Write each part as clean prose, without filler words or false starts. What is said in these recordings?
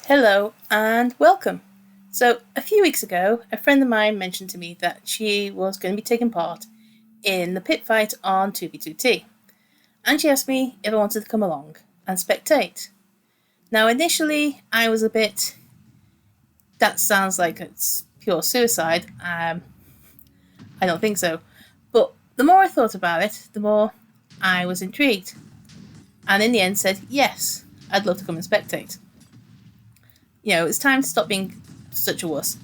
Hello and welcome. So, a few weeks ago, a friend of mine mentioned to me that she was going to be taking part in the Pit Fight on 2v2t, and she asked me if I wanted to come along and spectate. Now, initially, I was a bit, that sounds like it's pure suicide. I don't think so. But the more I thought about it, the more I was intrigued. And in the end said, yes, I'd love to come and spectate. It's time to stop being such a wuss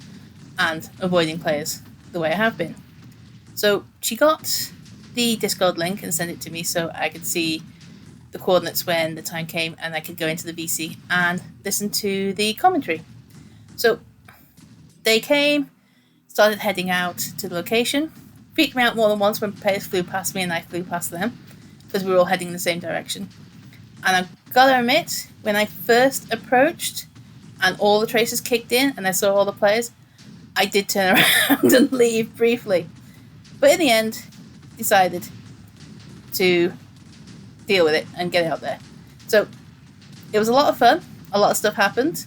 and avoiding players the way I have been. So she got the Discord link and sent it to me so I could see the coordinates when the time came and I could go into the VC and listen to the commentary. So they came, started heading out to the location, freaked me out more than once when players flew past me and I flew past them because we were all heading in the same direction. And I've got to admit, when I first approached and all the traces kicked in and I saw all the players, I did turn around and leave briefly. But in the end, decided to deal with it and get out there. So it was a lot of fun. A lot of stuff happened.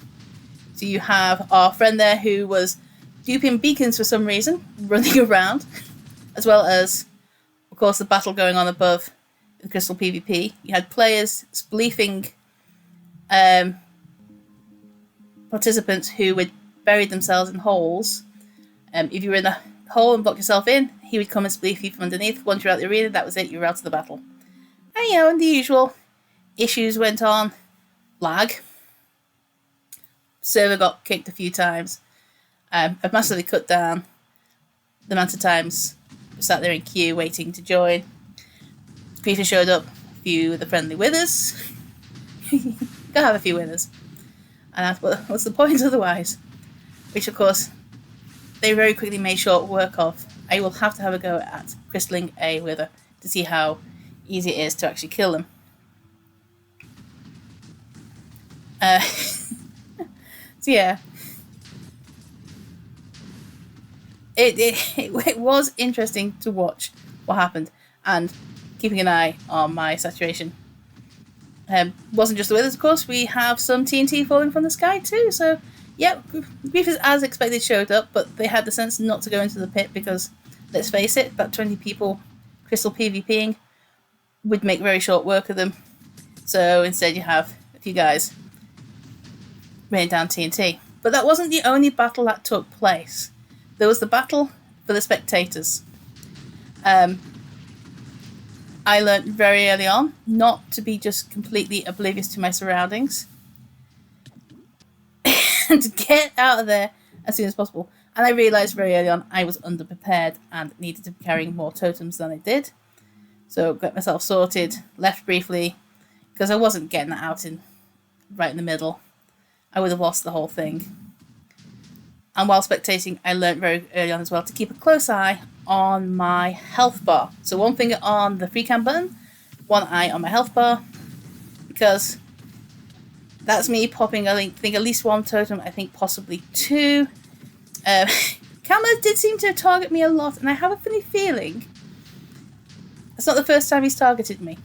So you have our friend there who was duping beacons for some reason, running around, as well as, of course, the battle going on above the Crystal PvP. You had players spleefing participants who would bury themselves in holes. If you were in the hole and blocked yourself in, he would come and spleef you from underneath. Once you're out the arena, that was it, you were out of the battle. And the usual issues went on. Lag. Server got kicked a few times. I've massively cut down the amount of times we sat there in queue waiting to join. Griefer showed up, a few of the friendly withers. Gotta have a few winners. And I thought, what's the point otherwise? Which, of course, they very quickly made short work of. I will have to have a go at crystalling a wither to see how easy it is to actually kill them. So yeah. It was interesting to watch what happened and keeping an eye on my saturation. Wasn't just the withers, of course. We have some TNT falling from the sky too. So, yeah, Griefers as expected showed up, but they had the sense not to go into the pit because, let's face it, about 20 people crystal PvPing would make very short work of them. So instead, you have a few guys raining down TNT. But that wasn't the only battle that took place. There was the battle for the spectators. I learnt very early on not to be just completely oblivious to my surroundings and to get out of there as soon as possible. And I realised very early on I was underprepared and needed to be carrying more totems than I did. So got myself sorted, left briefly, because I wasn't getting that out right in the middle. I would have lost the whole thing. And while spectating, I learnt very early on as well to keep a close eye on my health bar. So one finger on the free cam button, one eye on my health bar, because that's me popping, I think, at least one totem, I think possibly two. Camera did seem to target me a lot, and I have a funny feeling it's not the first time he's targeted me.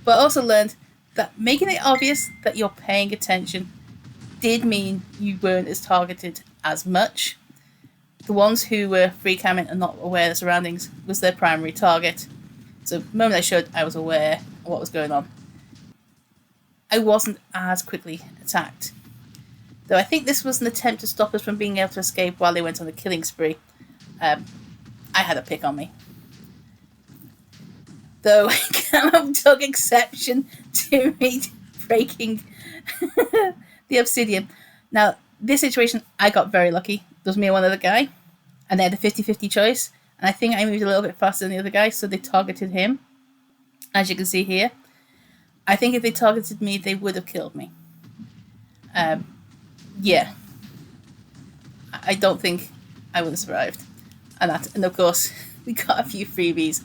But I also learned that making it obvious that you're paying attention did mean you weren't as targeted as much. The ones who were free camming and not aware of the surroundings was their primary target. So the moment I showed I was aware of what was going on, I wasn't as quickly attacked. Though I think this was an attempt to stop us from being able to escape while they went on a killing spree. I had a pick on me. Though Cam took exception to me breaking the obsidian. Now, this situation, I got very lucky. There was me and one other guy, and they had a 50-50 choice, and I think I moved a little bit faster than the other guy, so they targeted him, as you can see here. I think if they targeted me, they would have killed me. Yeah. I don't think I would have survived. And of course, we got a few freebies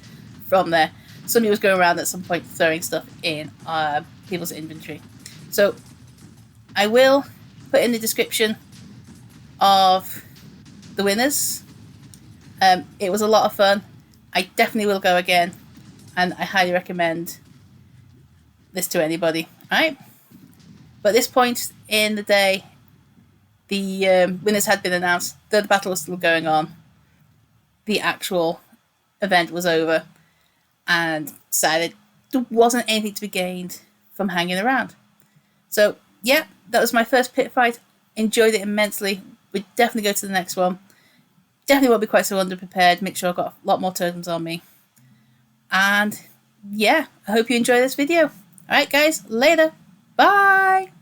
from there. Somebody was going around at some point throwing stuff in people's inventory. So I will put in the description of the winners. It was a lot of fun. I definitely will go again, and I highly recommend this to anybody. Alright? But at this point in the day, the winners had been announced, though the battle was still going on. The actual event was over, and decided there wasn't anything to be gained from hanging around. So yeah, that was my first pit fight. Enjoyed it immensely. We'd definitely go to the next one. Definitely won't be quite so underprepared. Make sure I've got a lot more totems on me. And yeah, I hope you enjoy this video. Alright guys, later. Bye!